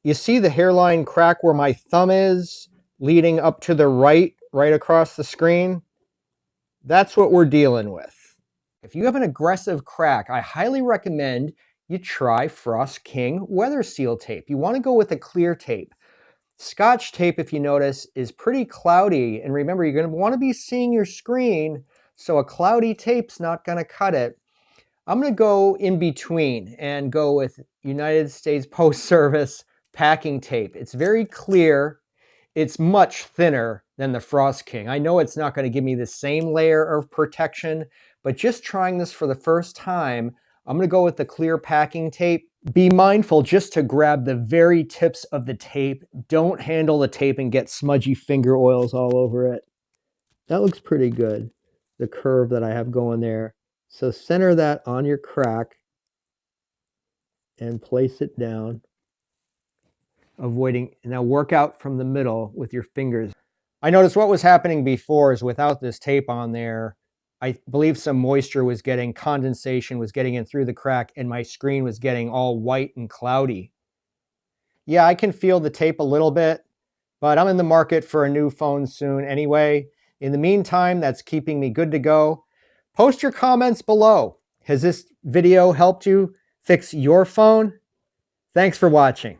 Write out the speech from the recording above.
You see the hairline crack where my thumb is leading up to the right across the screen? That's what we're dealing with. If you have an aggressive crack, I highly recommend you try Frost King Weather Seal tape. You want to go with a clear tape. Scotch tape, if you notice, is pretty cloudy. And remember, you're going to want to be seeing your screen, so a cloudy tape's not going to cut it. I'm going to go in between and go with United States Post Service packing tape. It's very clear. It's much thinner than the Frost King. I know it's not going to give me the same layer of protection, but just trying this for the first time, I'm going to go with the clear packing tape. Be mindful just to grab the very tips of the tape. Don't handle the tape and get smudgy finger oils all over it. That looks pretty good, the curve that I have going there. So center that on your crack and place it down, avoiding, now work out from the middle with your fingers. I noticed what was happening before is without this tape on there, I believe some moisture was getting, condensation was getting in through the crack, and my screen was getting all white and cloudy. Yeah, I can feel the tape a little bit, but I'm in the market for a new phone soon anyway. In the meantime, that's keeping me good to go. Post your comments below. Has this video helped you fix your phone? Thanks for watching.